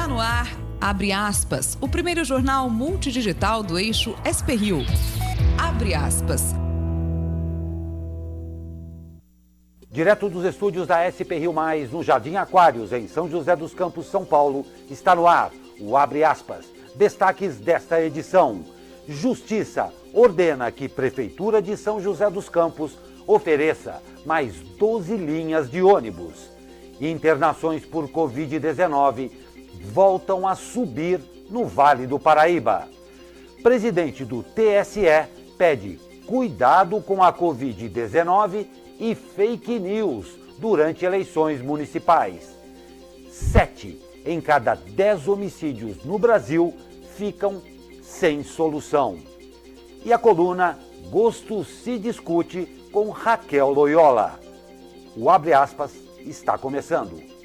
Está no ar, abre aspas, o primeiro jornal multidigital do eixo SP-Rio. Abre aspas. Direto dos estúdios da SP-Rio+, no Jardim Aquários, em São José dos Campos, São Paulo, está no ar o Abre aspas. Destaques desta edição. Justiça ordena que Prefeitura de São José dos Campos ofereça mais 12 linhas de ônibus. Internações por Covid-19 voltam a subir no Vale do Paraíba. Presidente do TSE pede cuidado com a Covid-19 e fake news durante eleições municipais. 7 em cada 10 homicídios no Brasil ficam sem solução. E a coluna Gosto se discute com Raquel Loyola. O Abre aspas está começando.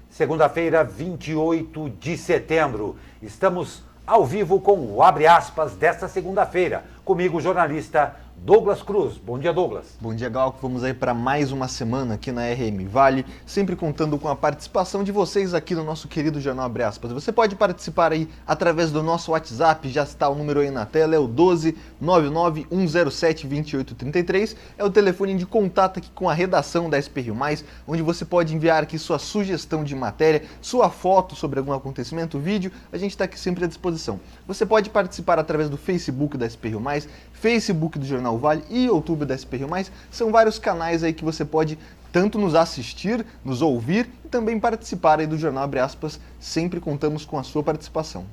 Segunda-feira, 28 de setembro. Estamos ao vivo com o Abre aspas desta segunda-feira. Comigo, o jornalista Douglas Cruz. Bom dia, Douglas. Bom dia, Galco. Vamos aí para mais uma semana aqui na RM Vale, sempre contando com a participação de vocês aqui no nosso querido jornal Abre aspas. Você pode participar aí através do nosso WhatsApp, já está o número aí na tela, é o 12991072833. É o telefone de contato aqui com a redação da SP-Rio+, onde você pode enviar aqui sua sugestão de matéria, sua foto sobre algum acontecimento, vídeo, a gente está aqui sempre à disposição. Você pode participar através do Facebook da SP-Rio+, Facebook do Jornal Vale e YouTube da SP-Rio+, são vários canais aí que você pode tanto nos assistir, nos ouvir e também participar aí do Jornal Abre aspas, sempre contamos com a sua participação.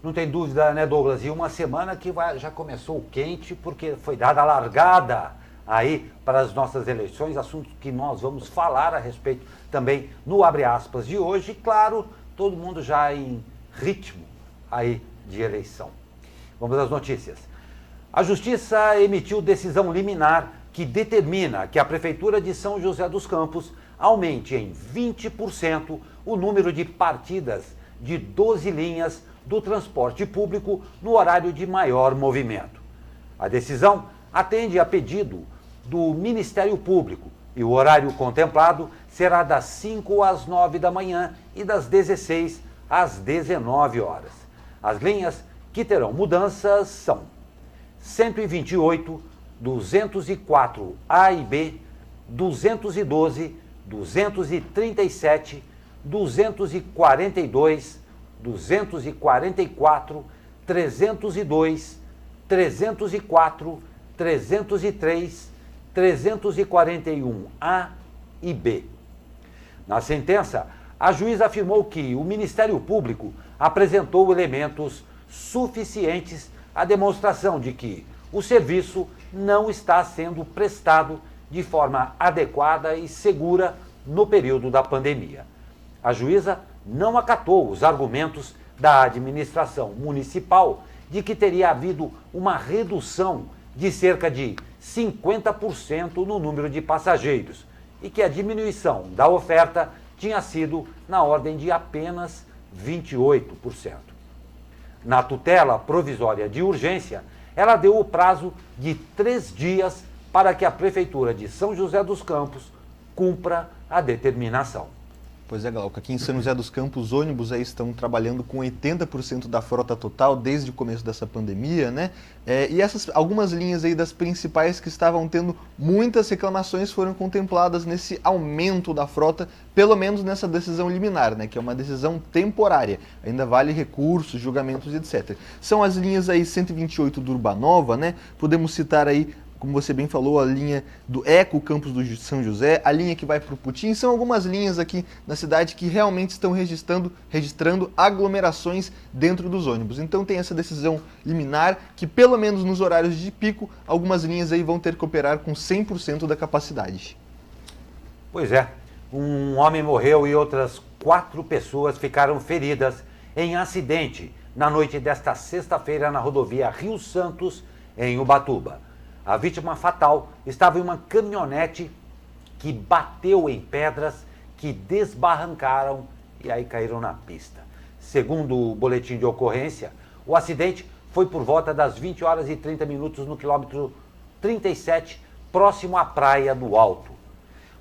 Não tem dúvida, né, Douglas? E uma semana que já começou quente, porque foi dada a largada aí para as nossas eleições, assunto que nós vamos falar a respeito também no Abre aspas de hoje. E, claro, todo mundo já em ritmo aí de eleição. Vamos às notícias. A Justiça emitiu decisão liminar que determina que a Prefeitura de São José dos Campos aumente em 20% o número de partidas de 12 linhas do transporte público no horário de maior movimento. A decisão atende a pedido do Ministério Público e o horário contemplado será das 5 às 9 da manhã e das 16 às 19 horas. As linhas que terão mudanças são 128, 204 A e B, 212, 237, 242, 244, 302, 304, 303, 341 A e B. Na sentença, a juíza afirmou que o Ministério Público apresentou elementos suficientes à demonstração de que o serviço não está sendo prestado de forma adequada e segura no período da pandemia. A juíza não acatou os argumentos da administração municipal de que teria havido uma redução de cerca de 50% no número de passageiros e que a diminuição da oferta tinha sido na ordem de apenas 28%. Na tutela provisória de urgência, ela deu o prazo de 3 dias para que a Prefeitura de São José dos Campos cumpra a determinação. Pois é, Glauco, aqui em São José dos Campos, os ônibus aí estão trabalhando com 80% da frota total desde o começo dessa pandemia, né? E algumas linhas aí das principais que estavam tendo muitas reclamações foram contempladas nesse aumento da frota, pelo menos nessa decisão liminar, né? Que é uma decisão temporária, ainda vale recursos, julgamentos, etc. São as linhas aí 128 do Urbanova, né? Podemos citar aí, como você bem falou, a linha do Eco Campos do São José, a linha que vai para o Putim, são algumas linhas aqui na cidade que realmente estão registrando aglomerações dentro dos ônibus. Então tem essa decisão liminar que, pelo menos nos horários de pico, algumas linhas aí vão ter que operar com 100% da capacidade. Pois é, um homem morreu e outras 4 pessoas ficaram feridas em acidente na noite desta sexta-feira na rodovia Rio Santos, em Ubatuba. A vítima fatal estava em uma caminhonete que bateu em pedras que desbarrancaram e aí caíram na pista. Segundo o boletim de ocorrência, o acidente foi por volta das 20 horas e 30 minutos no quilômetro 37, próximo à Praia do Alto.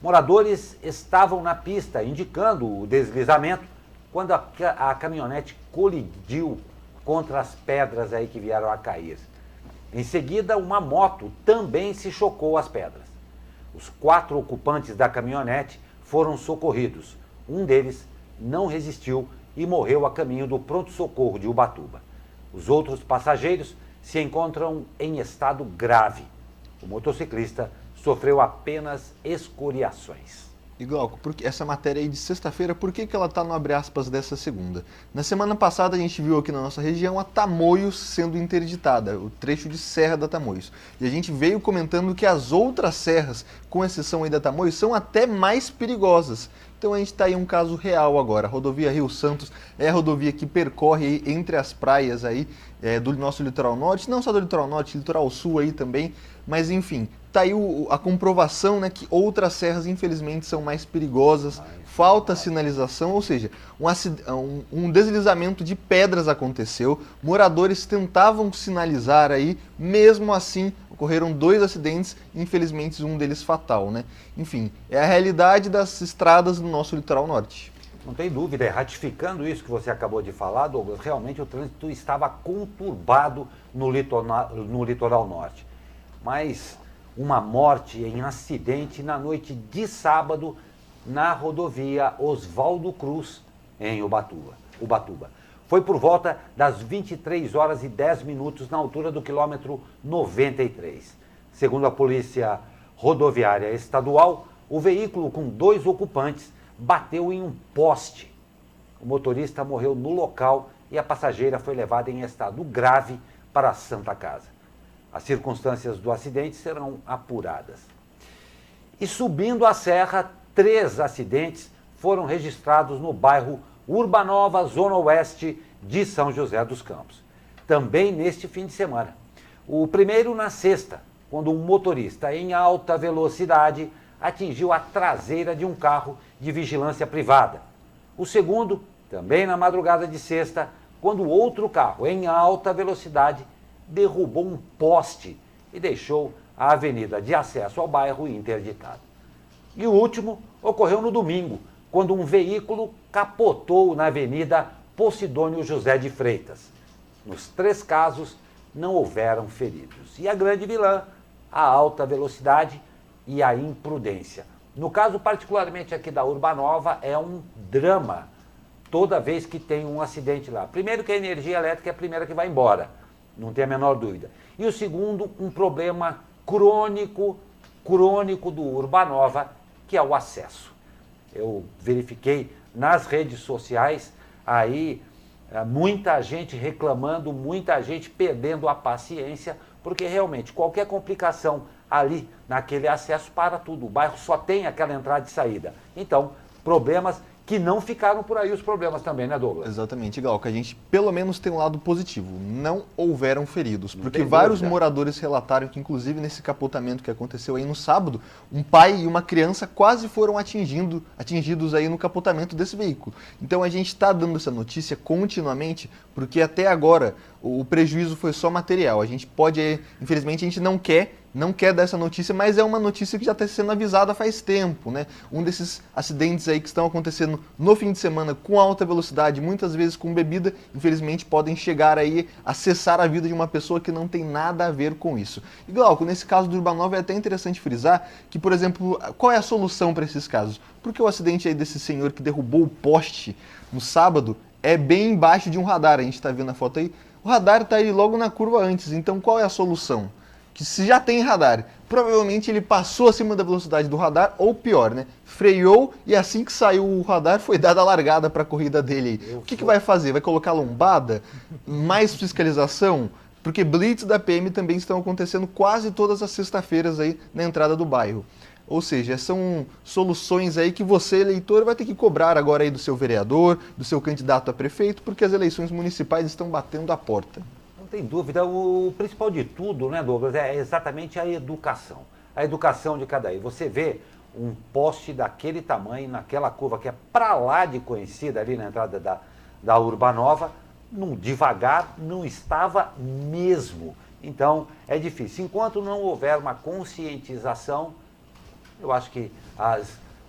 Moradores estavam na pista indicando o deslizamento quando a caminhonete colidiu contra as pedras aí que vieram a cair. Em seguida, uma moto também se chocou às pedras. Os 4 ocupantes da caminhonete foram socorridos. Um deles não resistiu e morreu a caminho do pronto-socorro de Ubatuba. Os outros passageiros se encontram em estado grave. O motociclista sofreu apenas escoriações. E Glauco, porque essa matéria aí de sexta-feira, por que ela está no abre aspas dessa segunda? Na semana passada a gente viu aqui na nossa região a Tamoios sendo interditada, o trecho de Serra da Tamoios. E a gente veio comentando que as outras serras, com exceção aí da Tamoios, são até mais perigosas. Então a gente está aí um caso real agora. A rodovia Rio Santos é a rodovia que percorre aí entre as praias aí do nosso litoral norte, não só do litoral norte, litoral sul aí também, mas enfim, está aí a comprovação, né, que outras serras infelizmente são mais perigosas, falta sinalização, ou seja, um deslizamento de pedras aconteceu, moradores tentavam sinalizar aí, mesmo assim ocorreram 2 acidentes, infelizmente um deles fatal, né? Enfim, é a realidade das estradas no nosso litoral norte. Não tem dúvida, ratificando isso que você acabou de falar, Douglas, realmente o trânsito estava conturbado no litoral norte. Mas uma morte em acidente na noite de sábado na rodovia Oswaldo Cruz, em Ubatuba. Foi por volta das 23h10 na altura do quilômetro 93. Segundo a Polícia Rodoviária Estadual, o veículo com 2 ocupantes bateu em um poste. O motorista morreu no local e a passageira foi levada em estado grave para a Santa Casa. As circunstâncias do acidente serão apuradas. E subindo a serra, 3 acidentes foram registrados no bairro Urbanova, zona oeste de São José dos Campos. Também neste fim de semana. O primeiro na sexta, quando um motorista em alta velocidade atingiu a traseira de um carro de vigilância privada. O segundo, também na madrugada de sexta, quando outro carro em alta velocidade derrubou um poste e deixou a avenida de acesso ao bairro interditada. E o último ocorreu no domingo, quando um veículo capotou na avenida Posidônio José de Freitas. Nos 3 casos, não houveram feridos. E a grande vilã, a alta velocidade e a imprudência. No caso, particularmente aqui da Urbanova, é um drama toda vez que tem um acidente lá. Primeiro que a energia elétrica é a primeira que vai embora, não tem a menor dúvida. E o segundo, um problema crônico do Urbanova, que é o acesso. Eu verifiquei nas redes sociais aí muita gente reclamando, muita gente perdendo a paciência, porque realmente qualquer complicação ali naquele acesso para tudo. O bairro só tem aquela entrada e saída. Então, problemas que não ficaram por aí, os problemas também, né, Douglas? Exatamente, Glauco. A gente pelo menos tem um lado positivo. Não houveram feridos, porque vários moradores relataram que, inclusive, nesse capotamento que aconteceu aí no sábado, um pai e uma criança quase foram atingidos aí no capotamento desse veículo. Então a gente está dando essa notícia continuamente, porque até agora o prejuízo foi só material. A gente pode, infelizmente, a gente não quer dar essa notícia, mas é uma notícia que já está sendo avisada faz tempo, né? Um desses acidentes aí que estão acontecendo no fim de semana com alta velocidade, muitas vezes com bebida, infelizmente podem chegar aí a cessar a vida de uma pessoa que não tem nada a ver com isso. E Glauco, nesse caso do Urbanova é até interessante frisar que, por exemplo, qual é a solução para esses casos? Porque o acidente aí desse senhor que derrubou o poste no sábado é bem embaixo de um radar, a gente está vendo a foto aí, o radar está aí logo na curva antes, então qual é a solução? Que se já tem radar, provavelmente ele passou acima da velocidade do radar, ou pior, né? Freou e assim que saiu o radar foi dada a largada para a corrida dele. O que vai fazer? Vai colocar lombada? Mais fiscalização? Porque blitz da PM também estão acontecendo quase todas as sextas-feiras aí na entrada do bairro. Ou seja, são soluções aí que você, eleitor, vai ter que cobrar agora aí do seu vereador, do seu candidato a prefeito, porque as eleições municipais estão batendo a porta. Não tem dúvida, o principal de tudo, né, Douglas, é exatamente a educação. A educação de cada um. Você vê um poste daquele tamanho, naquela curva que é para lá de conhecida ali na entrada da Urbanova, devagar não estava mesmo. Então, é difícil. Enquanto não houver uma conscientização, eu acho que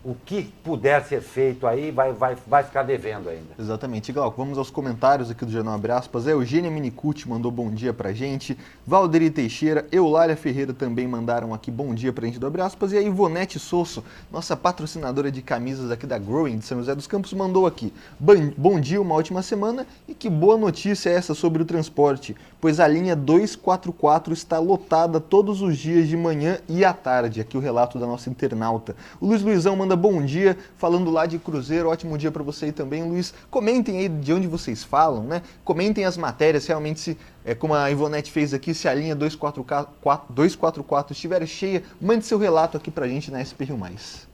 o que puder ser feito aí vai ficar devendo ainda. Exatamente. Glauco, vamos aos comentários aqui do Jornal Abre Aspas. Eugênia Minicucci mandou bom dia pra gente. Valderi Teixeira, Eulália Ferreira também mandaram aqui bom dia pra gente do Abre Aspas. E a Ivonete Sosso, nossa patrocinadora de camisas aqui da Growing de São José dos Campos, mandou aqui. Bom dia, uma ótima semana e que boa notícia é essa sobre o transporte, pois a linha 244 está lotada todos os dias de manhã e à tarde. Aqui o relato da nossa internauta. O Luiz Luizão manda bom dia, falando lá de Cruzeiro. Ótimo dia para você aí também, Luiz. Comentem aí de onde vocês falam, né? Comentem as matérias, realmente, se, como a Ivonete fez aqui, se a linha 244 estiver cheia, mande seu relato aqui pra gente na SP Rio Mais.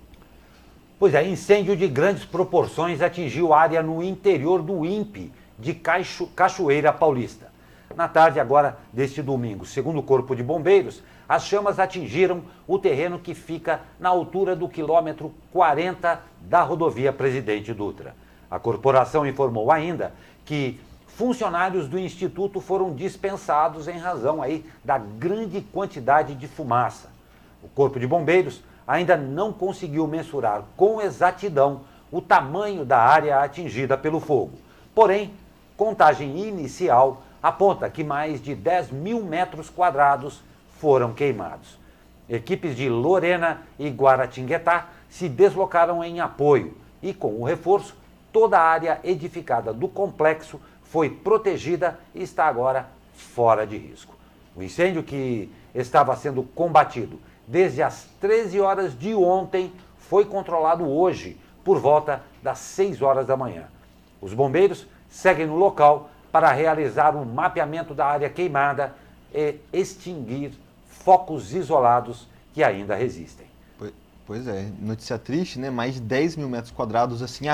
Pois é, incêndio de grandes proporções atingiu área no interior do INPE de Cachoeira Paulista. Na tarde agora deste domingo, segundo o Corpo de Bombeiros, as chamas atingiram o terreno que fica na altura do quilômetro 40 da rodovia Presidente Dutra. A corporação informou ainda que funcionários do Instituto foram dispensados em razão aí da grande quantidade de fumaça. O Corpo de Bombeiros ainda não conseguiu mensurar com exatidão o tamanho da área atingida pelo fogo. Porém, contagem inicial aponta que mais de 10 mil metros quadrados foram queimados. Equipes de Lorena e Guaratinguetá se deslocaram em apoio e, com o reforço, toda a área edificada do complexo foi protegida e está agora fora de risco. O incêndio, que estava sendo combatido desde as 13 horas de ontem, foi controlado hoje por volta das 6 horas da manhã. Os bombeiros seguem no local para realizar um mapeamento da área queimada e extinguir focos isolados que ainda resistem. Pois é, notícia triste, né? Mais de 10 mil metros quadrados, assim,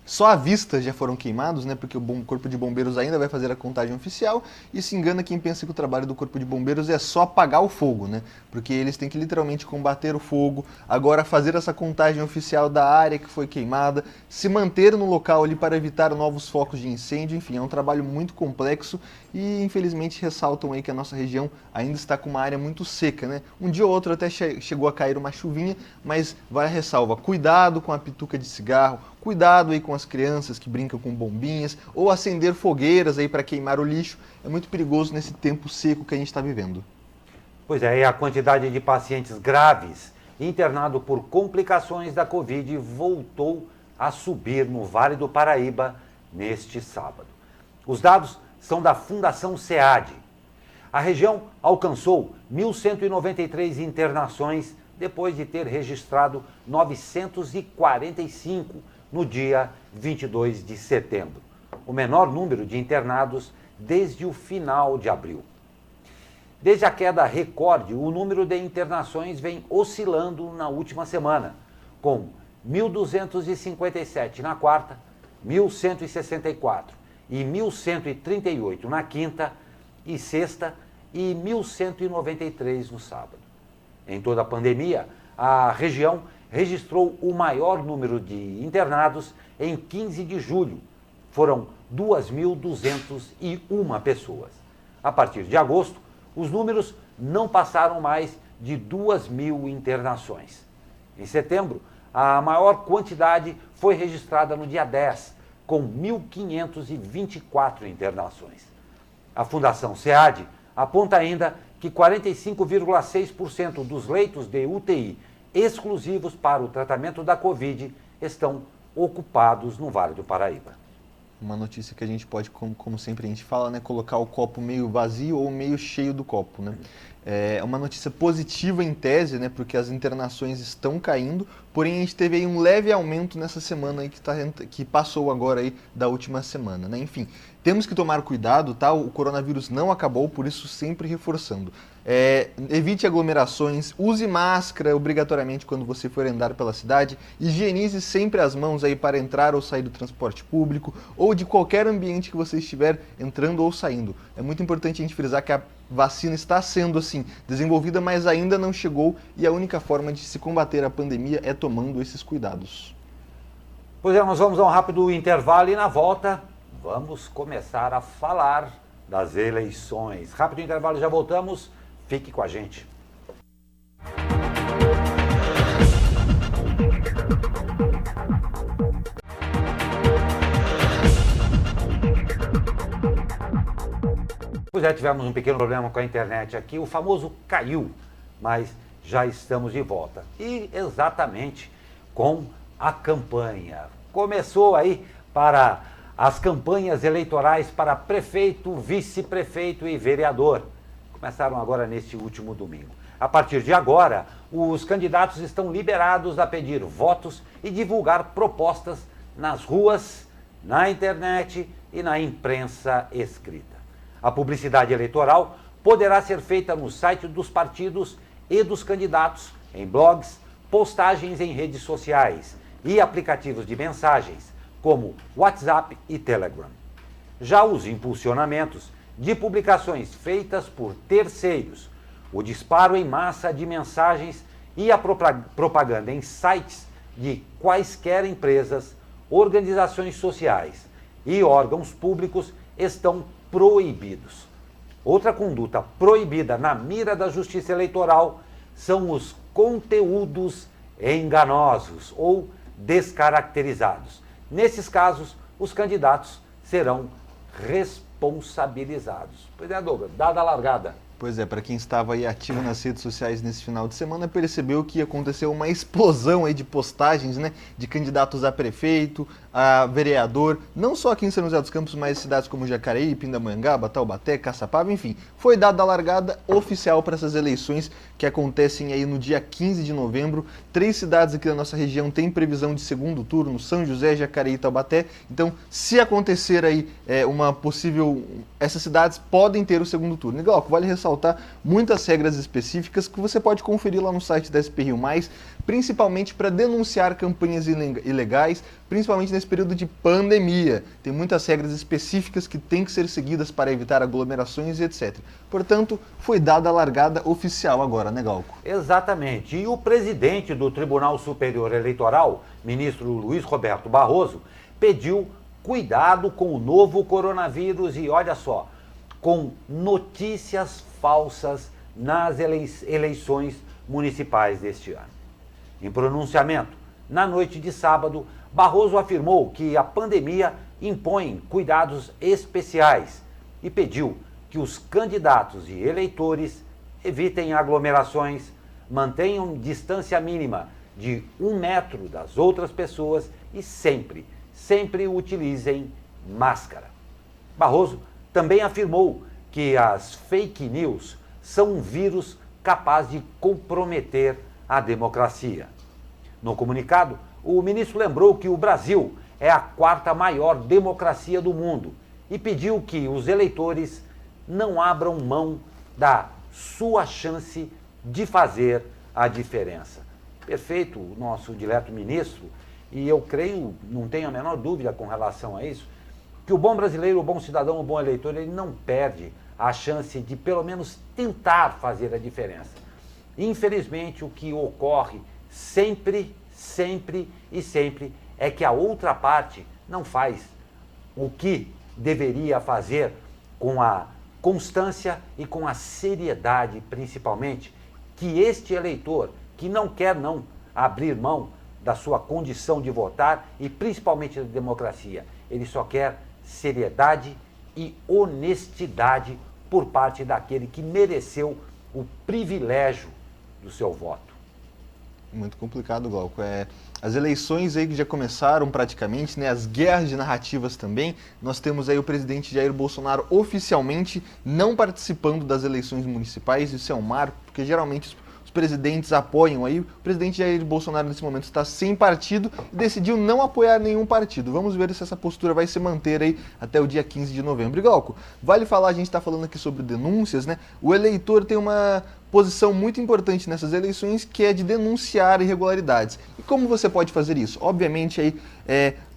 só à vista já foram queimados, né? Porque o Corpo de Bombeiros ainda vai fazer a contagem oficial e se engana quem pensa que o trabalho do Corpo de Bombeiros é só apagar o fogo, né? Porque eles têm que literalmente combater o fogo, agora fazer essa contagem oficial da área que foi queimada, se manter no local ali para evitar novos focos de incêndio, enfim, é um trabalho muito complexo e infelizmente ressaltam aí que a nossa região ainda está com uma área muito seca, né? Um dia ou outro até chegou a cair uma chuvinha, mas vai a ressalva, cuidado com a pituca de cigarro, cuidado aí com as crianças que brincam com bombinhas ou acender fogueiras aí para queimar o lixo. É muito perigoso nesse tempo seco que a gente está vivendo. Pois é, e a quantidade de pacientes graves internados por complicações da Covid voltou a subir no Vale do Paraíba neste sábado. Os dados são da Fundação SEAD. A região alcançou 1.193 internações depois de ter registrado 945 no dia 22 de setembro, o menor número de internados desde o final de abril. Desde a queda recorde, o número de internações vem oscilando na última semana, com 1.257 na quarta, 1.164 e 1.138 na quinta e sexta e 1.193 no sábado. Em toda a pandemia, a região registrou o maior número de internados em 15 de julho. Foram 2.201 pessoas. A partir de agosto, os números não passaram mais de 2.000 internações. Em setembro, a maior quantidade foi registrada no dia 10, com 1.524 internações. A Fundação SEAD aponta ainda que 45,6% dos leitos de UTI exclusivos para o tratamento da Covid estão ocupados no Vale do Paraíba. Uma notícia que a gente pode, como sempre a gente fala, né, colocar o copo meio vazio ou meio cheio do copo, né? É uma notícia positiva em tese, né, porque as internações estão caindo, porém a gente teve aí um leve aumento nessa semana aí que passou agora aí da última semana, né? Enfim, temos que tomar cuidado, tá? O coronavírus não acabou, por isso sempre reforçando. Evite aglomerações, use máscara obrigatoriamente quando você for andar pela cidade, higienize sempre as mãos aí para entrar ou sair do transporte público ou de qualquer ambiente que você estiver entrando ou saindo. É muito importante a gente frisar que a vacina está sendo, assim, desenvolvida, mas ainda não chegou e a única forma de se combater a pandemia é tomando esses cuidados. Pois é, nós vamos a um rápido intervalo e na volta vamos começar a falar das eleições. Rápido intervalo, já voltamos. Fique com a gente. Pois é, tivemos um pequeno problema com a internet aqui, o famoso caiu, mas já estamos de volta. E exatamente com a campanha. Começou aí para as campanhas eleitorais para prefeito, vice-prefeito e vereador. Começaram agora neste último domingo. A partir de agora, os candidatos estão liberados a pedir votos e divulgar propostas nas ruas, na internet e na imprensa escrita. A publicidade eleitoral poderá ser feita no site dos partidos e dos candidatos, em blogs, postagens em redes sociais e aplicativos de mensagens, como WhatsApp e Telegram. Já os impulsionamentos de publicações feitas por terceiros, o disparo em massa de mensagens e a propaganda em sites de quaisquer empresas, organizações sociais e órgãos públicos estão proibidos. Outra conduta proibida na mira da Justiça Eleitoral são os conteúdos enganosos ou descaracterizados. Nesses casos, os candidatos serão responsabilizados. Pois é, Douglas, dada a largada. Pois é, para quem estava aí ativo nas redes sociais nesse final de semana, percebeu que aconteceu uma explosão aí de postagens, né, de candidatos a prefeito, a vereador, não só aqui em São José dos Campos, mas em cidades como Jacareí, Pindamonhangaba, Taubaté, Caçapava, enfim. Foi dada a largada oficial para essas eleições que acontecem aí no dia 15 de novembro. 3 cidades aqui da nossa região têm previsão de segundo turno, São José, Jacareí e Taubaté. Então, se acontecer aí uma possível... Essas cidades podem ter o segundo turno. E, Glauco, vale ressaltar muitas regras específicas que você pode conferir lá no site da SP Rio+, principalmente para denunciar campanhas ilegais, principalmente nesse período de pandemia. Tem muitas regras específicas que têm que ser seguidas para evitar aglomerações e etc. Portanto, foi dada a largada oficial agora, né, Glauco? Exatamente. E o presidente do Tribunal Superior Eleitoral, ministro Luiz Roberto Barroso, pediu cuidado com o novo coronavírus e, olha só, com notícias falsas nas eleições municipais deste ano. Em pronunciamento, na noite de sábado, Barroso afirmou que a pandemia impõe cuidados especiais e pediu que os candidatos e eleitores evitem aglomerações, mantenham distância mínima de 1 metro das outras pessoas e sempre utilizem máscara. Barroso também afirmou que as fake news são um vírus capaz de comprometer a democracia. No comunicado, o ministro lembrou que o Brasil é a 4ª maior democracia do mundo e pediu que os eleitores não abram mão da sua chance de fazer a diferença. Perfeito o nosso dileto ministro, e eu creio, não tenho a menor dúvida com relação a isso, que o bom brasileiro, o bom cidadão, o bom eleitor, ele não perde a chance de pelo menos tentar fazer a diferença. Infelizmente, o que ocorre sempre é que a outra parte não faz o que deveria fazer com a constância e com a seriedade, principalmente, que este eleitor, que não quer abrir mão da sua condição de votar e principalmente da democracia, ele só quer seriedade e honestidade por parte daquele que mereceu o privilégio do seu voto. Muito complicado, Glauco. As eleições aí que já começaram praticamente, né? As guerras de narrativas também. Nós temos aí o presidente Jair Bolsonaro oficialmente não participando das eleições municipais. Isso é um marco, porque geralmente os presidentes apoiam aí. O presidente Jair Bolsonaro nesse momento está sem partido e decidiu não apoiar nenhum partido. Vamos ver se essa postura vai se manter aí até o dia 15 de novembro. E, Glauco, vale falar, a gente está falando aqui sobre denúncias, né? O eleitor tem uma posição muito importante nessas eleições, que é de denunciar irregularidades. E como você pode fazer isso? Obviamente, aí,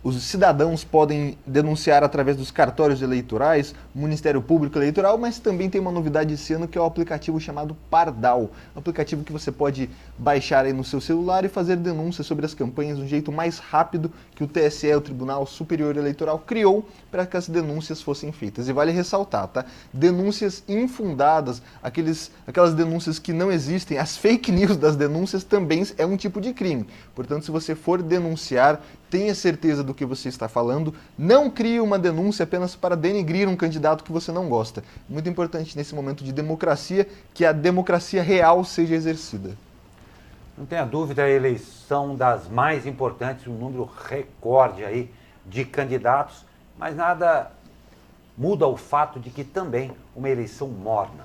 os cidadãos podem denunciar através dos cartórios eleitorais, Ministério Público Eleitoral, mas também tem uma novidade esse ano, que é o aplicativo chamado Pardal. Um aplicativo que você pode baixar aí no seu celular e fazer denúncias sobre as campanhas de um jeito mais rápido, que o TSE, o Tribunal Superior Eleitoral, criou para que as denúncias fossem feitas. E vale ressaltar, tá? Denúncias infundadas, aquelas denúncias que não existem, as fake news das denúncias também é um tipo de crime. Portanto, se você for denunciar, tenha certeza do que você está falando, não crie uma denúncia apenas para denigrir um candidato que você não gosta. Muito importante nesse momento de democracia, que a democracia real seja exercida. Não tenha dúvida, a eleição das mais importantes, um número recorde aí de candidatos, mas nada muda o fato de que também uma eleição morna.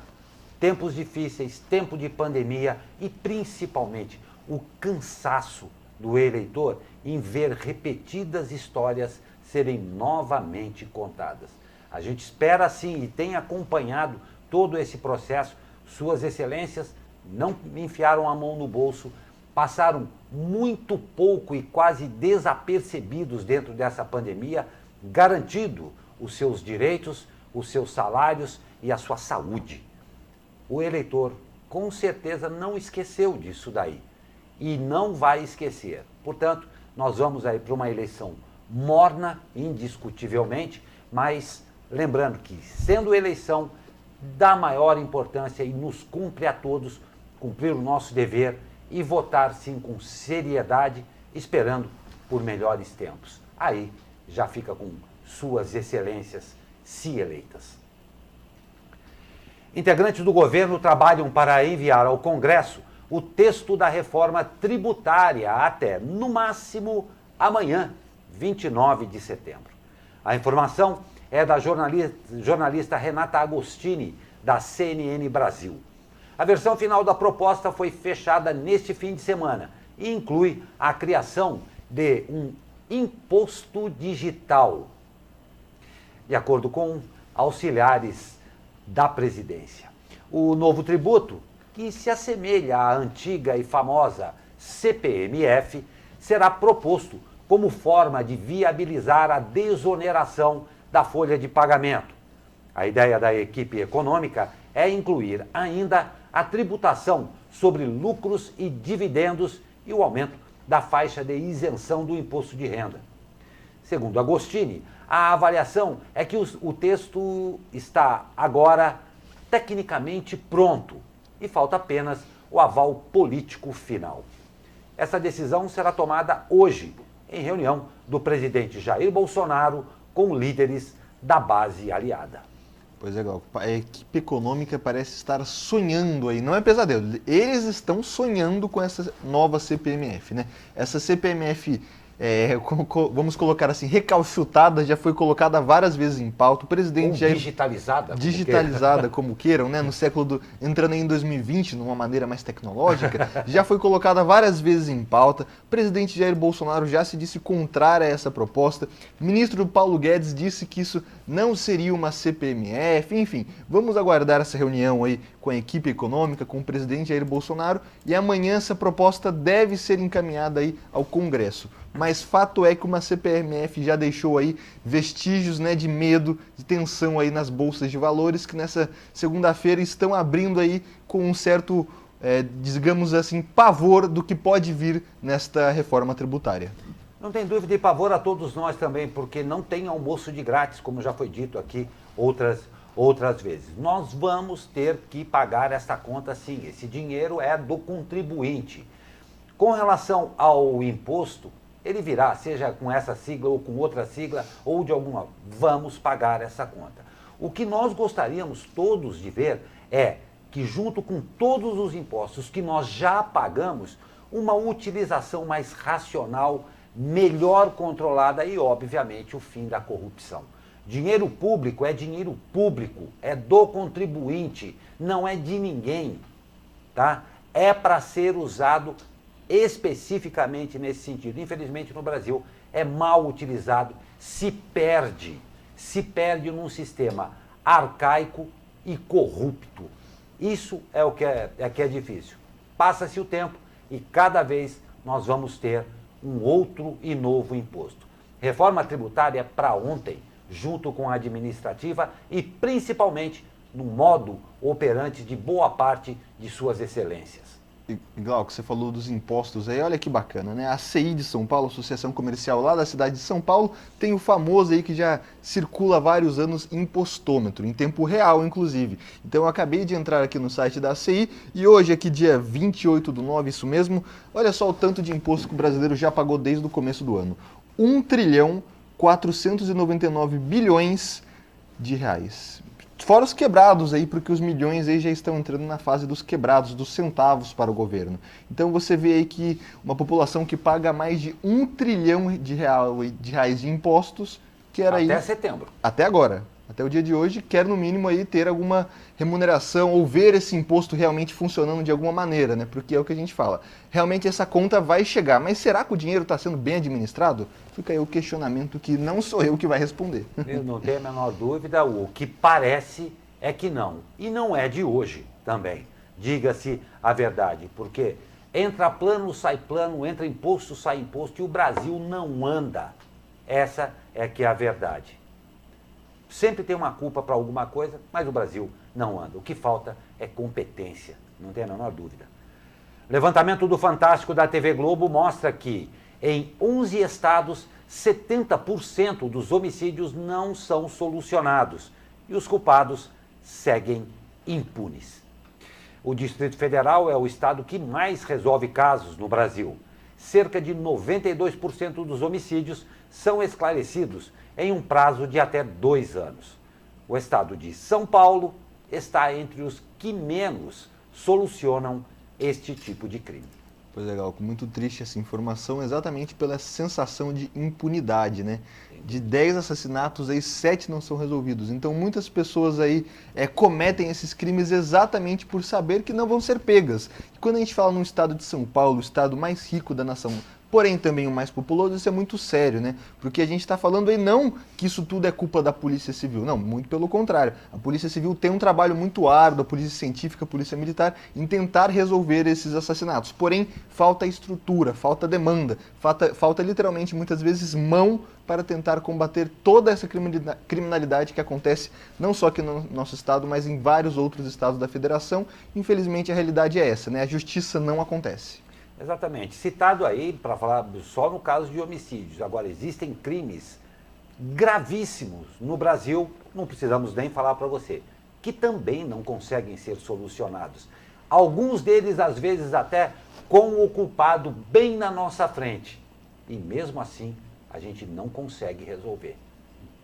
Tempos difíceis, tempo de pandemia e principalmente o cansaço do eleitor em ver repetidas histórias serem novamente contadas. A gente espera sim e tem acompanhado todo esse processo. Suas excelências não enfiaram a mão no bolso, passaram muito pouco e quase desapercebidos dentro dessa pandemia, garantindo os seus direitos, os seus salários e a sua saúde. O eleitor com certeza não esqueceu disso daí e não vai esquecer. Portanto, nós vamos aí para uma eleição morna, indiscutivelmente, mas lembrando que, sendo eleição, dá maior importância e nos cumpre a todos cumprir o nosso dever e votar sim com seriedade, esperando por melhores tempos. Aí já fica com suas excelências, se eleitas. Integrantes do governo trabalham para enviar ao Congresso o texto da reforma tributária até, no máximo, amanhã, 29 de setembro. A informação é da jornalista Renata Agostini, da CNN Brasil. A versão final da proposta foi fechada neste fim de semana e inclui a criação de um imposto digital, de acordo com auxiliares da presidência. O novo tributo, que se assemelha à antiga e famosa CPMF, será proposto como forma de viabilizar a desoneração da folha de pagamento. A ideia da equipe econômica é incluir ainda a tributação sobre lucros e dividendos e o aumento da faixa de isenção do imposto de renda. Segundo Agostini, a avaliação é que o texto está agora tecnicamente pronto e falta apenas o aval político final. Essa decisão será tomada hoje, em reunião do presidente Jair Bolsonaro com líderes da base aliada. Pois é, Gal, a equipe econômica parece estar sonhando aí, não é pesadelo, eles estão sonhando com essa nova CPMF, né? Essa CPMF, vamos colocar assim, recalchutada, já foi colocada várias vezes em pauta. O presidente já digitalizada, como queiram, né? No século entrando em 2020, numa maneira mais tecnológica, já foi colocada várias vezes em pauta. O presidente Jair Bolsonaro já se disse contrário a essa proposta. O ministro Paulo Guedes disse que isso não seria uma CPMF. Enfim, vamos aguardar essa reunião aí com a equipe econômica, com o presidente Jair Bolsonaro, e amanhã essa proposta deve ser encaminhada aí ao Congresso. Mas fato é que uma CPMF já deixou aí vestígios, né, de medo, de tensão aí nas bolsas de valores, que nessa segunda-feira estão abrindo aí com um certo, digamos assim, pavor do que pode vir nesta reforma tributária. Não tem dúvida, e pavor a todos nós também, porque não tem almoço de grátis, como já foi dito aqui outras vezes. Nós vamos ter que pagar essa conta sim, esse dinheiro é do contribuinte. Com relação ao imposto, ele virá, seja com essa sigla ou com outra sigla, ou de alguma, vamos pagar essa conta. O que nós gostaríamos todos de ver é que, junto com todos os impostos que nós já pagamos, uma utilização mais racional, melhor controlada e, obviamente, o fim da corrupção. Dinheiro público, é do contribuinte, não é de ninguém, tá? É para ser usado especificamente nesse sentido. Infelizmente, no Brasil, é mal utilizado, se perde num sistema arcaico e corrupto. Isso é o que é difícil. Passa-se o tempo e cada vez nós vamos ter um outro e novo imposto. Reforma tributária para ontem, junto com a administrativa e principalmente no modo operante de boa parte de suas excelências. E, Glauco, você falou dos impostos aí, olha que bacana, né? A ACI de São Paulo, Associação Comercial lá da cidade de São Paulo, tem o famoso aí que já circula há vários anos impostômetro, em tempo real, inclusive. Então eu acabei de entrar aqui no site da ACI e hoje, aqui dia 28/9, isso mesmo, olha só o tanto de imposto que o brasileiro já pagou desde o começo do ano. 1.499 bilhões de reais. Fora os quebrados aí, porque os milhões aí já estão entrando na fase dos quebrados, dos centavos para o governo. Então você vê aí que uma população que paga mais de 1 trilhão de reais de impostos, quer aí... Até setembro. Até agora. Até o dia de hoje, quer no mínimo aí ter alguma remuneração ou ver esse imposto realmente funcionando de alguma maneira, né? Porque é o que a gente fala. Realmente essa conta vai chegar, mas será que o dinheiro está sendo bem administrado? Fica aí o questionamento que não sou eu que vai responder. Eu não tenho a menor dúvida, o que parece é que não. E não é de hoje também, diga-se a verdade, porque entra plano, sai plano, entra imposto, sai imposto e o Brasil não anda. Essa é que é a verdade. Sempre tem uma culpa para alguma coisa, mas o Brasil não anda. O que falta é competência, não tem a menor dúvida. Levantamento do Fantástico da TV Globo mostra que em 11 estados, 70% dos homicídios não são solucionados e os culpados seguem impunes. O Distrito Federal é o estado que mais resolve casos no Brasil. Cerca de 92% dos homicídios são esclarecidos em um prazo de até 2 anos. O estado de São Paulo está entre os que menos solucionam este tipo de crime. Pois é, Galco, muito triste essa informação, exatamente pela sensação de impunidade, né? De 10 assassinatos, aí 7 não são resolvidos. Então muitas pessoas aí cometem esses crimes exatamente por saber que não vão ser pegas. E quando a gente fala num estado de São Paulo, o estado mais rico da nação, porém também o mais populoso, isso é muito sério, né? Porque a gente está falando aí não que isso tudo é culpa da Polícia Civil, não, muito pelo contrário. A Polícia Civil tem um trabalho muito árduo, a Polícia Científica, a Polícia Militar, em tentar resolver esses assassinatos. Porém, falta estrutura, falta demanda, falta literalmente muitas vezes mão para tentar combater toda essa criminalidade que acontece não só aqui no nosso estado, mas em vários outros estados da federação. Infelizmente a realidade é essa, né? A justiça não acontece. Exatamente. Citado aí, para falar só no caso de homicídios. Agora, existem crimes gravíssimos no Brasil, não precisamos nem falar para você, que também não conseguem ser solucionados. Alguns deles, às vezes, até com o culpado bem na nossa frente. E mesmo assim, a gente não consegue resolver.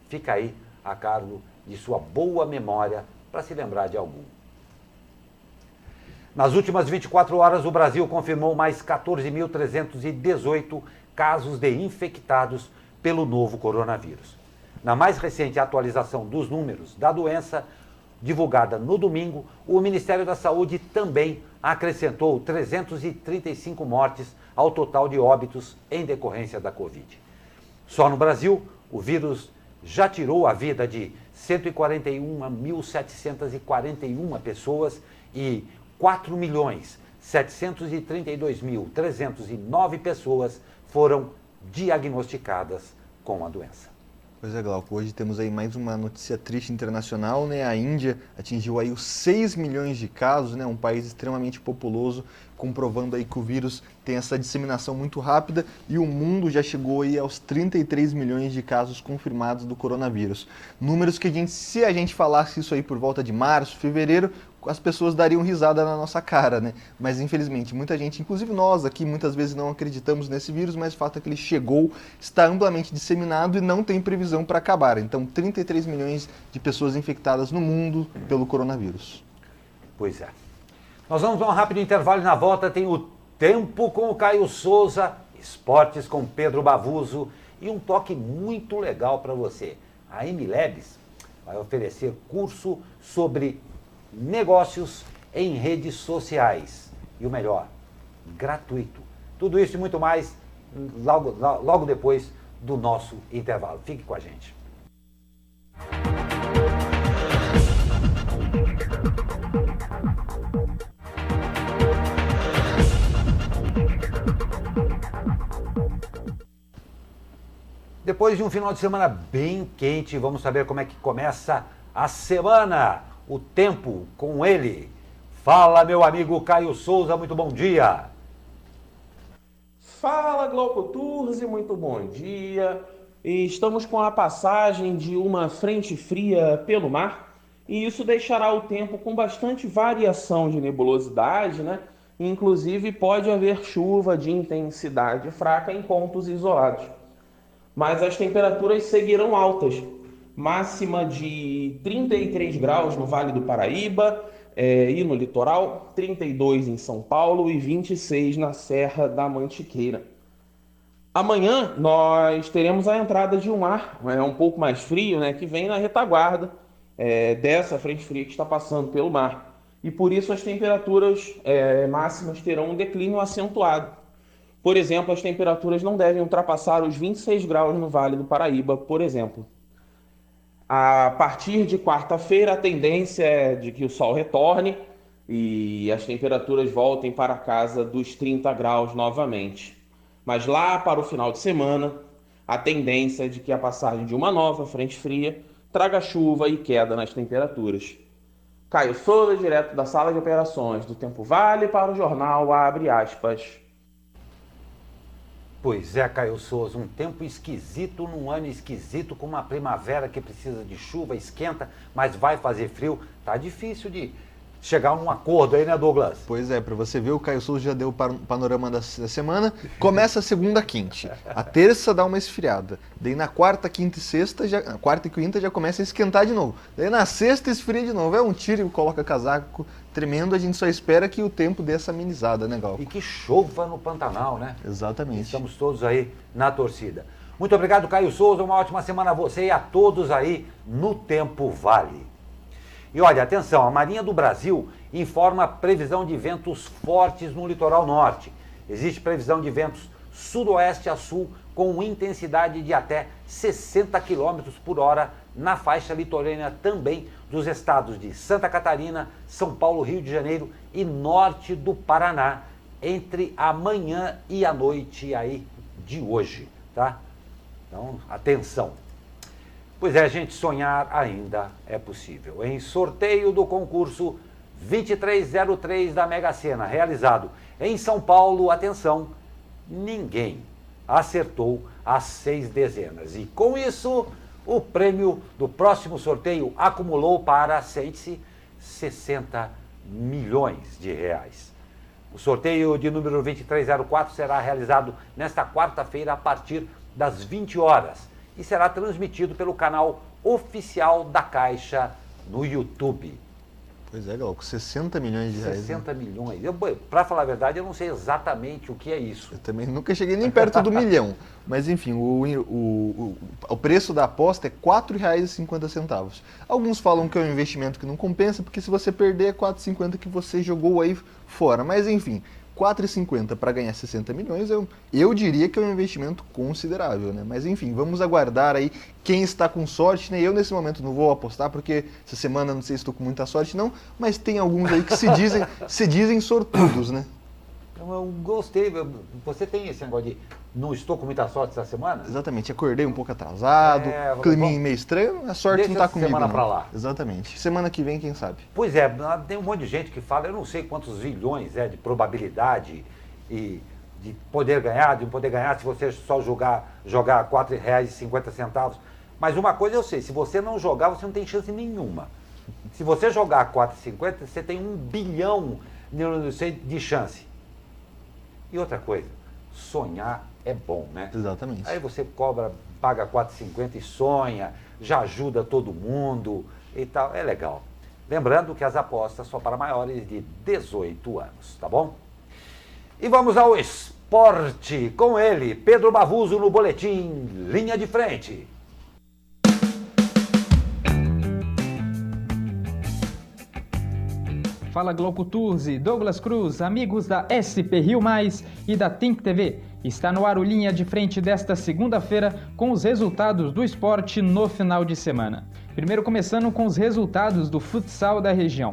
Fica aí a cargo de sua boa memória para se lembrar de algum. Nas últimas 24 horas, o Brasil confirmou mais 14.318 casos de infectados pelo novo coronavírus. Na mais recente atualização dos números da doença, divulgada no domingo, o Ministério da Saúde também acrescentou 335 mortes ao total de óbitos em decorrência da Covid. Só no Brasil, o vírus já tirou a vida de 141.741 pessoas e 4.732.309 pessoas foram diagnosticadas com a doença. Pois é, Glauco, hoje temos aí mais uma notícia triste internacional, né? A Índia atingiu aí os 6 milhões de casos, né? Um país extremamente populoso, comprovando aí que o vírus tem essa disseminação muito rápida e o mundo já chegou aí aos 33 milhões de casos confirmados do coronavírus. Números que se a gente falasse isso aí por volta de março, fevereiro, as pessoas dariam risada na nossa cara, né? Mas infelizmente muita gente, inclusive nós aqui, muitas vezes não acreditamos nesse vírus, mas o fato é que ele chegou, está amplamente disseminado e não tem previsão para acabar. Então 33 milhões de pessoas infectadas no mundo pelo coronavírus. Pois é. Nós vamos a um rápido intervalo e na volta tem o Tempo com o Caio Souza, Esportes com Pedro Bavuso e um toque muito legal para você. A MLabs vai oferecer curso sobre negócios em redes sociais. E o melhor, gratuito. Tudo isso e muito mais logo depois do nosso intervalo. Fique com a gente. Depois de um final de semana bem quente, vamos saber como é que começa a semana. O tempo com ele. Fala, meu amigo Caio Souza, muito bom dia. Fala, Glauco Turzi, muito bom dia. Estamos com a passagem de uma frente fria pelo mar e isso deixará o tempo com bastante variação de nebulosidade, né? Inclusive pode haver chuva de intensidade fraca em pontos isolados. Mas as temperaturas seguirão altas, máxima de 33 graus no Vale do Paraíba e no litoral, 32 em São Paulo e 26 na Serra da Mantiqueira. Amanhã nós teremos a entrada de um ar um pouco mais frio, né, que vem na retaguarda dessa frente fria que está passando pelo mar. E por isso as temperaturas máximas terão um declínio acentuado. Por exemplo, as temperaturas não devem ultrapassar os 26 graus no Vale do Paraíba, por exemplo. A partir de quarta-feira, a tendência é de que o sol retorne e as temperaturas voltem para a casa dos 30 graus novamente. Mas lá para o final de semana, a tendência é de que a passagem de uma nova frente fria traga chuva e queda nas temperaturas. Caio Souza, direto da sala de operações do Tempo Vale para o jornal Abre Aspas. Pois é, Caio Souza, um tempo esquisito num ano esquisito, com uma primavera que precisa de chuva, esquenta, mas vai fazer frio. Tá difícil de chegar a um acordo aí, né, Douglas? Pois é, para você ver, o Caio Souza já deu o panorama da semana. Começa a segunda quente, a terça dá uma esfriada, daí na quarta, quinta e sexta, quarta e quinta já começa a esquentar de novo, daí na sexta esfria de novo, é um tiro e coloca casaco tremendo, a gente só espera que o tempo dê essa amenizada, né, Gal? E que chova no Pantanal, né? Exatamente. Estamos todos aí na torcida. Muito obrigado, Caio Souza, uma ótima semana a você e a todos aí no Tempo Vale. E olha, atenção, a Marinha do Brasil informa previsão de ventos fortes no litoral norte. Existe previsão de ventos sudoeste a sul com intensidade de até 60 km por hora na faixa litorânea também dos estados de Santa Catarina, São Paulo, Rio de Janeiro e norte do Paraná, entre a manhã e a noite aí de hoje, tá? Então, atenção. Pois é, gente, sonhar ainda é possível. Em sorteio do concurso 2303 da Mega Sena, realizado em São Paulo, atenção, ninguém acertou as 6 dezenas. E com isso, o prêmio do próximo sorteio acumulou para, sente-se, 60 milhões de reais. O sorteio de número 2304 será realizado nesta quarta-feira a partir das 20 horas e será transmitido pelo canal oficial da Caixa no YouTube. Pois é, Glauco, 60 milhões de reais. 60 milhões. Para falar a verdade, eu não sei exatamente o que é isso. Eu também nunca cheguei nem perto do milhão. Mas, enfim, o preço da aposta é R$ 4,50. Alguns falam que é um investimento que não compensa, porque se você perder é R$ 4,50 que você jogou aí fora. Mas, enfim, R$ 4,50 para ganhar 60 milhões, eu diria que é um investimento considerável, né? Mas, enfim, vamos aguardar aí quem está com sorte, né? Eu, nesse momento, não vou apostar, porque essa semana não sei se estou com muita sorte, não, mas tem alguns aí que se dizem sortudos, né? Eu gostei. Você tem esse negócio de não estou com muita sorte essa semana? Exatamente, acordei um pouco atrasado, climinha meio estranho, a sorte não está comigo. Semana não. Pra lá. Exatamente. Semana que vem, quem sabe? Pois é, tem um monte de gente que fala, eu não sei quantos zilhões de probabilidade e de poder ganhar, se você só jogar R$ 4,50. Mas uma coisa eu sei, se você não jogar, você não tem chance nenhuma. Se você jogar R$ 4,50, você tem 1 bilhão de chance. E outra coisa, sonhar é bom, né? Exatamente. Aí você paga R$ 4,50 e sonha, já ajuda todo mundo e tal, é legal. Lembrando que as apostas são para maiores de 18 anos, tá bom? E vamos ao esporte com ele, Pedro Bavuso no boletim Linha de Frente. Fala Glauco Turzi, Douglas Cruz, amigos da SP Rio Mais e da Think TV. Está no ar o Linha de Frente desta segunda-feira com os resultados do esporte no final de semana. Primeiro começando com os resultados do futsal da região.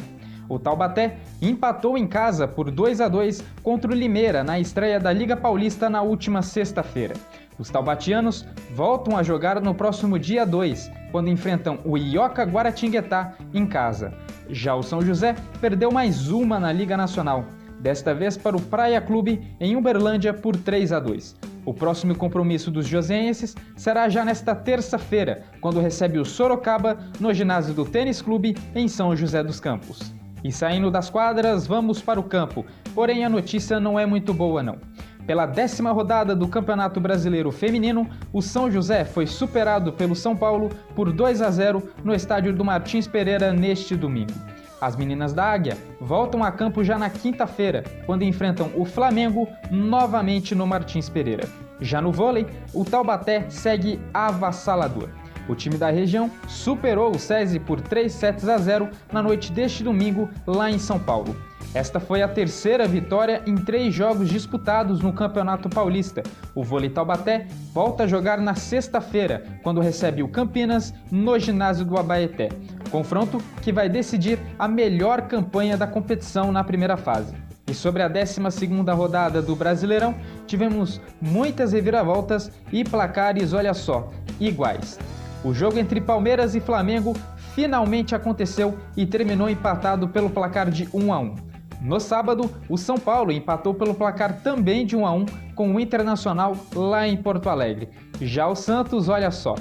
O Taubaté empatou em casa por 2-2 contra o Limeira na estreia da Liga Paulista na última sexta-feira. Os taubatianos voltam a jogar no próximo dia 2, quando enfrentam o Ioca Guaratinguetá em casa. Já o São José perdeu mais uma na Liga Nacional, desta vez para o Praia Clube em Uberlândia por 3-2. O próximo compromisso dos joseenses será já nesta terça-feira, quando recebe o Sorocaba no ginásio do Tênis Clube em São José dos Campos. E saindo das quadras, vamos para o campo, porém a notícia não é muito boa não. Pela 10ª rodada do Campeonato Brasileiro Feminino, o São José foi superado pelo São Paulo por 2-0 no estádio do Martins Pereira neste domingo. As meninas da Águia voltam a campo já na quinta-feira, quando enfrentam o Flamengo novamente no Martins Pereira. Já no vôlei, o Taubaté segue avassalador. O time da região superou o SESI por 3-0 na noite deste domingo lá em São Paulo. Esta foi a terceira vitória em 3 jogos disputados no Campeonato Paulista. O vôlei Taubaté volta a jogar na sexta-feira, quando recebe o Campinas no ginásio do Abaeté. Confronto que vai decidir a melhor campanha da competição na primeira fase. E sobre a 12ª rodada do Brasileirão, tivemos muitas reviravoltas e placares, olha só, iguais. O jogo entre Palmeiras e Flamengo finalmente aconteceu e terminou empatado pelo placar de 1-1. No sábado, o São Paulo empatou pelo placar também de 1-1 com o Internacional lá em Porto Alegre. Já o Santos, olha só,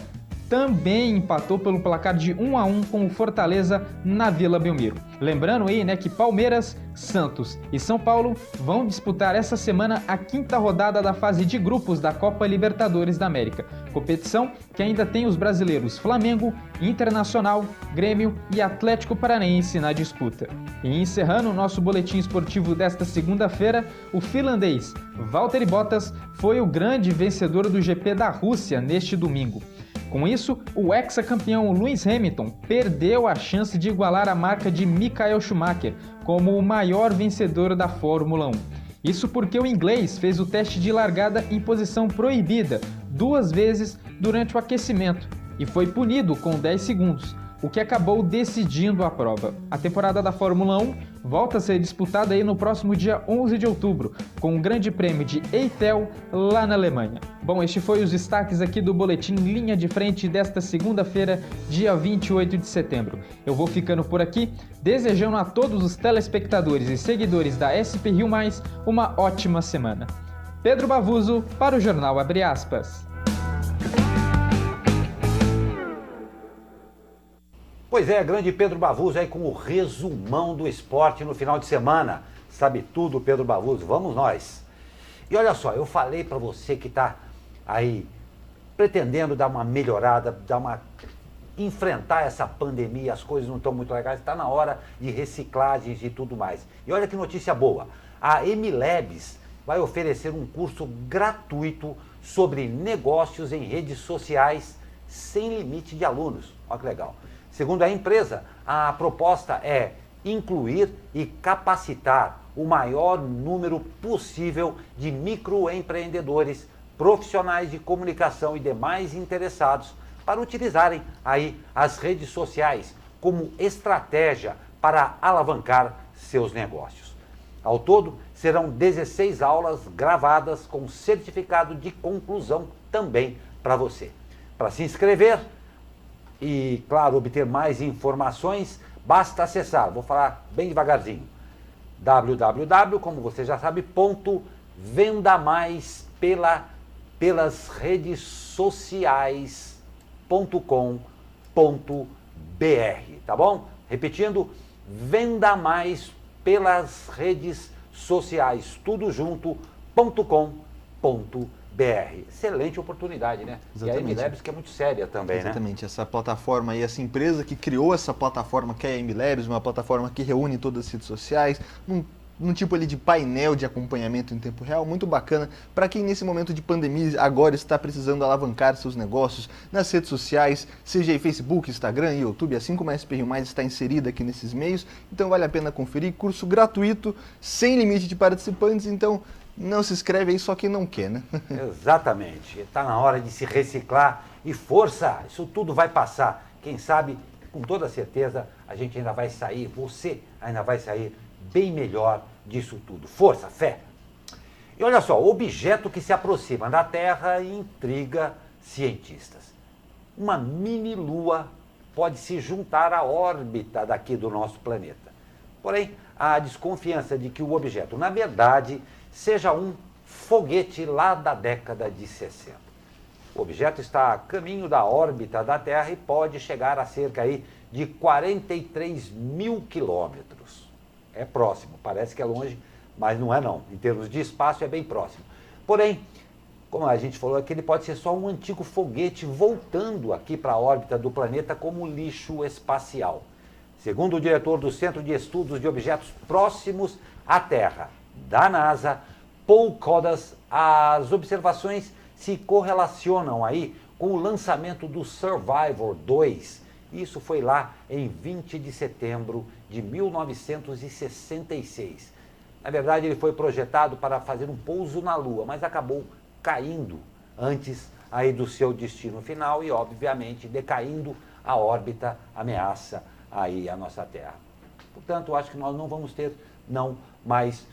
também empatou pelo placar de 1-1 com o Fortaleza na Vila Belmiro. Lembrando aí, que Palmeiras, Santos e São Paulo vão disputar essa semana a 5ª rodada da fase de grupos da Copa Libertadores da América. Competição que ainda tem os brasileiros Flamengo, Internacional, Grêmio e Atlético Paranaense na disputa. E encerrando o nosso boletim esportivo desta segunda-feira, o finlandês Valtteri Bottas foi o grande vencedor do GP da Rússia neste domingo. Com isso, o ex-campeão Lewis Hamilton perdeu a chance de igualar a marca de Michael Schumacher como o maior vencedor da Fórmula 1. Isso porque o inglês fez o teste de largada em posição proibida 2 vezes durante o aquecimento e foi punido com 10 segundos, o que acabou decidindo a prova. A temporada da Fórmula 1 volta a ser disputada aí no próximo dia 11 de outubro, com o Grande Prêmio de Eiffel lá na Alemanha. Bom, este foi os destaques aqui do Boletim Linha de Frente desta segunda-feira, dia 28 de setembro. Eu vou ficando por aqui, desejando a todos os telespectadores e seguidores da SP Rio+, uma ótima semana. Pedro Bavuso para o Jornal Abre Aspas. Pois é, grande Pedro Bavuso aí com o resumão do esporte no final de semana. Sabe tudo, Pedro Bavuso, vamos nós. E olha só, eu falei para você que está aí pretendendo dar uma melhorada, enfrentar essa pandemia, as coisas não estão muito legais, está na hora de reciclagens e tudo mais. E olha que notícia boa, a MLabs vai oferecer um curso gratuito sobre negócios em redes sociais sem limite de alunos. Olha que legal. Segundo a empresa, a proposta é incluir e capacitar o maior número possível de microempreendedores, profissionais de comunicação e demais interessados para utilizarem aí as redes sociais como estratégia para alavancar seus negócios. Ao todo, serão 16 aulas gravadas com certificado de conclusão também para você. Para se inscrever e, claro, obter mais informações, basta acessar, vou falar bem devagarzinho, www, como você já sabe, @vendamaispelas redes sociais.com.br, tá bom? Repetindo, venda mais pelas redes sociais, tudo junto.com.br. Excelente oportunidade, né? Exatamente. E a MLabs que é muito séria também, Exatamente. né? Essa plataforma aí, essa empresa que criou essa plataforma que é a MLabs, uma plataforma que reúne todas as redes sociais, num tipo ali de painel de acompanhamento em tempo real, muito bacana para quem nesse momento de pandemia agora está precisando alavancar seus negócios nas redes sociais, seja aí Facebook, Instagram, YouTube, assim como a SP Rio+ está inserida aqui nesses meios, então vale a pena conferir, curso gratuito, sem limite de participantes, então não se inscreve aí só quem não quer, né? Exatamente, está na hora de se reciclar e força, isso tudo vai passar, quem sabe com toda certeza a gente ainda vai sair, você ainda vai sair bem melhor disso tudo. Força, fé! E olha só, objeto que se aproxima da Terra intriga cientistas. Uma mini-lua pode se juntar à órbita daqui do nosso planeta. Porém, há a desconfiança de que o objeto, na verdade, seja um foguete lá da década de 60. O objeto está a caminho da órbita da Terra e pode chegar a cerca aí de 43 mil quilômetros. É próximo, parece que é longe, mas não é não. Em termos de espaço é bem próximo. Porém, como a gente falou aqui, ele pode ser só um antigo foguete voltando aqui para a órbita do planeta como lixo espacial. Segundo o diretor do Centro de Estudos de Objetos Próximos à Terra, da NASA, Paul Kodas, as observações se correlacionam aí com o lançamento do Survivor 2. Isso foi lá em 20 de setembro de 1966. Na verdade, ele foi projetado para fazer um pouso na Lua, mas acabou caindo antes aí do seu destino final e, obviamente, decaindo a órbita, ameaça aí a nossa Terra. Portanto, acho que nós não vamos ter, não, mais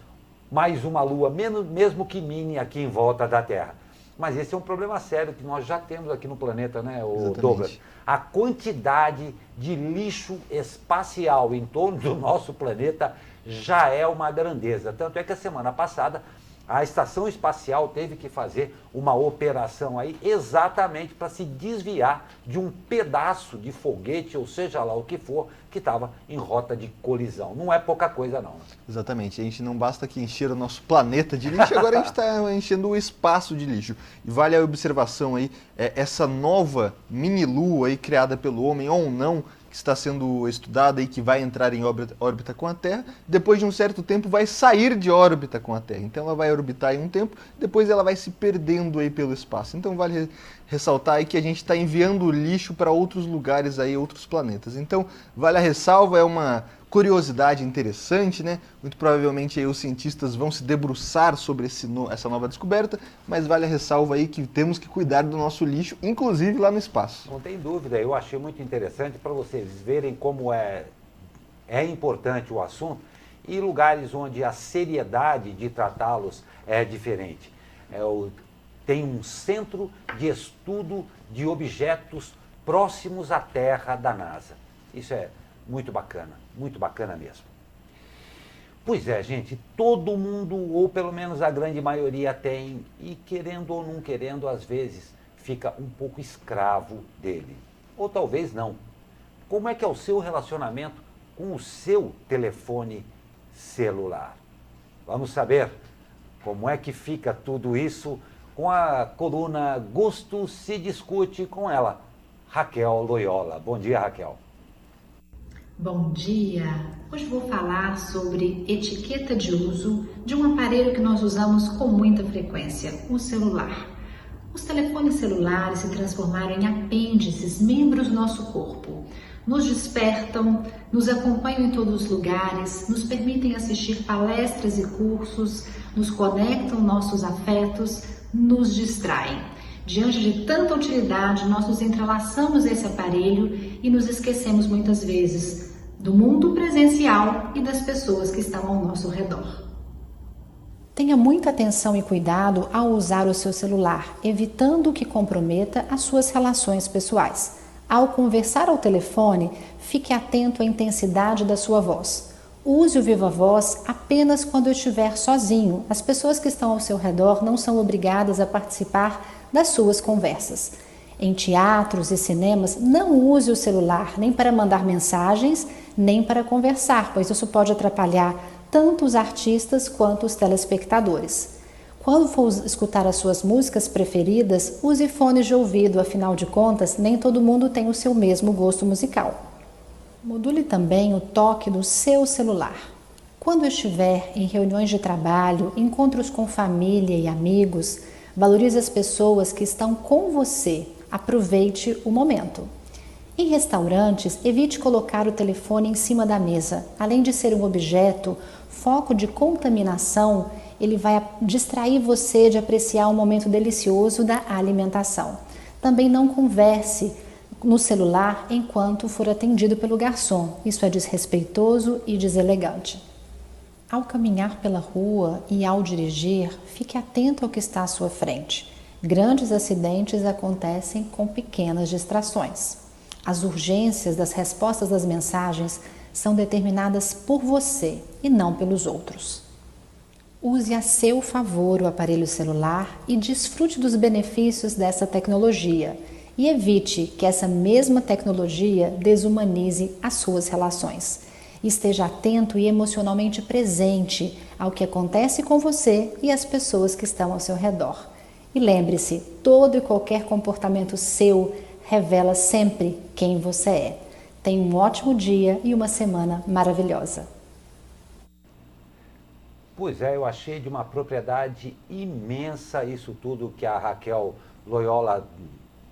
uma Lua, mesmo que mini, aqui em volta da Terra. Mas esse é um problema sério que nós já temos aqui no planeta, né, Douglas? A quantidade de lixo espacial em torno do nosso planeta já é uma grandeza. Tanto é que a semana passada a Estação Espacial teve que fazer uma operação aí exatamente para se desviar de um pedaço de foguete, ou seja lá o que for, que estava em rota de colisão. Não é pouca coisa não. Exatamente, a gente não basta que encher o nosso planeta de lixo, agora a gente está enchendo o espaço de lixo. E vale a observação aí, essa nova mini-lua aí criada pelo homem ou não, que está sendo estudada e que vai entrar em órbita com a Terra, depois de um certo tempo vai sair de órbita com a Terra. Então ela vai orbitar em um tempo, depois ela vai se perdendo aí pelo espaço. Então vale ressaltar aí que a gente está enviando lixo para outros lugares aí, outros planetas. Então vale a ressalva, é uma curiosidade interessante, né? Muito provavelmente aí os cientistas vão se debruçar sobre essa nova descoberta, mas vale a ressalva aí que temos que cuidar do nosso lixo, inclusive lá no espaço. Não tem dúvida, eu achei muito interessante para vocês verem como é importante o assunto e lugares onde a seriedade de tratá-los é diferente. Tem um centro de estudo de objetos próximos à Terra da NASA. Isso é muito bacana mesmo. Pois é, gente, todo mundo, ou pelo menos a grande maioria tem, e querendo ou não querendo, às vezes, fica um pouco escravo dele. Ou talvez não. Como é que é o seu relacionamento com o seu telefone celular? Vamos saber como é que fica tudo isso com a coluna Gosto se Discute com ela, Raquel Loyola. Bom dia, Raquel. Bom dia! Hoje vou falar sobre etiqueta de uso de um aparelho que nós usamos com muita frequência, o celular. Os telefones celulares se transformaram em apêndices, membros do nosso corpo. Nos despertam, nos acompanham em todos os lugares, nos permitem assistir palestras e cursos, nos conectam nossos afetos, nos distraem. Diante de tanta utilidade, nós nos entrelaçamos a esse aparelho e nos esquecemos muitas vezes do mundo presencial e das pessoas que estão ao nosso redor. Tenha muita atenção e cuidado ao usar o seu celular, evitando que comprometa as suas relações pessoais. Ao conversar ao telefone, fique atento à intensidade da sua voz. Use o viva voz apenas quando estiver sozinho. As pessoas que estão ao seu redor não são obrigadas a participar das suas conversas. Em teatros e cinemas, não use o celular nem para mandar mensagens, nem para conversar, pois isso pode atrapalhar tanto os artistas quanto os telespectadores. Quando for escutar as suas músicas preferidas, use fones de ouvido, afinal de contas, nem todo mundo tem o seu mesmo gosto musical. Module também o toque do seu celular. Quando estiver em reuniões de trabalho, encontros com família e amigos, valorize as pessoas que estão com você. Aproveite o momento. Em restaurantes, evite colocar o telefone em cima da mesa. Além de ser um objeto, foco de contaminação, ele vai distrair você de apreciar um momento delicioso da alimentação. Também não converse no celular enquanto for atendido pelo garçom. Isso é desrespeitoso e deselegante. Ao caminhar pela rua e ao dirigir, fique atento ao que está à sua frente. Grandes acidentes acontecem com pequenas distrações. As urgências das respostas das mensagens são determinadas por você e não pelos outros. Use a seu favor o aparelho celular e desfrute dos benefícios dessa tecnologia. E evite que essa mesma tecnologia desumanize as suas relações. Esteja atento e emocionalmente presente ao que acontece com você e as pessoas que estão ao seu redor. E lembre-se, todo e qualquer comportamento seu revela sempre quem você é. Tenha um ótimo dia e uma semana maravilhosa. Pois é, eu achei de uma propriedade imensa isso tudo que a Raquel Loyola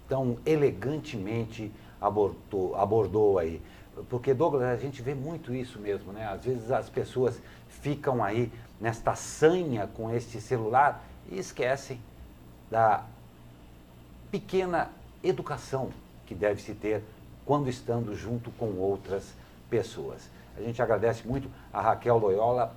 tão elegantemente abordou aí. Porque, Douglas, a gente vê muito isso mesmo, né? Às vezes as pessoas ficam aí nesta sanha com este celular e esquecem da pequena educação que deve se ter quando estando junto com outras pessoas. A gente agradece muito a Raquel Loyola,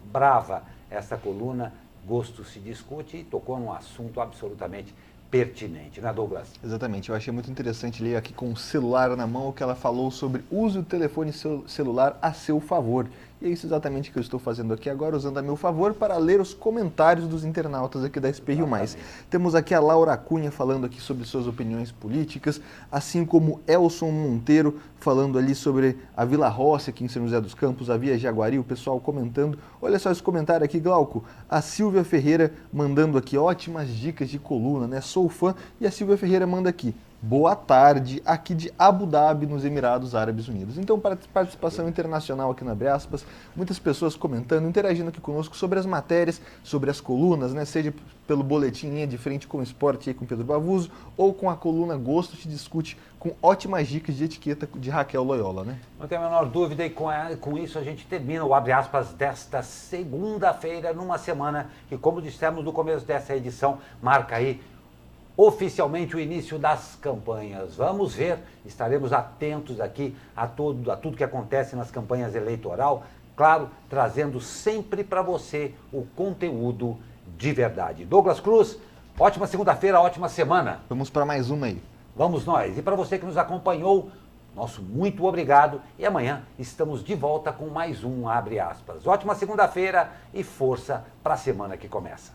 brava essa coluna, Gosto se Discute, e tocou num assunto absolutamente pertinente, né, Douglas? Exatamente, eu achei muito interessante ler aqui com o celular na mão o que ela falou sobre use o telefone celular a seu favor. E é isso exatamente que eu estou fazendo aqui agora, usando a meu favor para ler os comentários dos internautas aqui da SP Rio Mais. Temos aqui a Laura Cunha falando aqui sobre suas opiniões políticas, assim como Elson Monteiro falando ali sobre a Vila Rossi aqui em São José dos Campos, a Via Jaguari, o pessoal comentando. Olha só esse comentário aqui, Glauco. A Silvia Ferreira mandando aqui ótimas dicas de coluna, né? Sou fã. E a Silvia Ferreira manda aqui: boa tarde, aqui de Abu Dhabi, nos Emirados Árabes Unidos. Então, participação internacional aqui no Abre Aspas, muitas pessoas comentando, interagindo aqui conosco sobre as matérias, sobre as colunas, né? Seja pelo boletim Linha de Frente com o Esporte aí com Pedro Bavuso, ou com a coluna Gosto se Discute, com ótimas dicas de etiqueta de Raquel Loyola, né? Não tem a menor dúvida, e com isso a gente termina o Abre Aspas desta segunda-feira, numa semana que, como dissemos no começo dessa edição, marca aí oficialmente o início das campanhas. Vamos ver, estaremos atentos aqui a tudo que acontece nas campanhas eleitoral, claro, trazendo sempre para você o conteúdo de verdade. Douglas Cruz, ótima segunda-feira, ótima semana. Vamos para mais uma aí. Vamos nós. E para você que nos acompanhou, nosso muito obrigado. E amanhã estamos de volta com mais um Abre Aspas. Ótima segunda-feira e força para a semana que começa.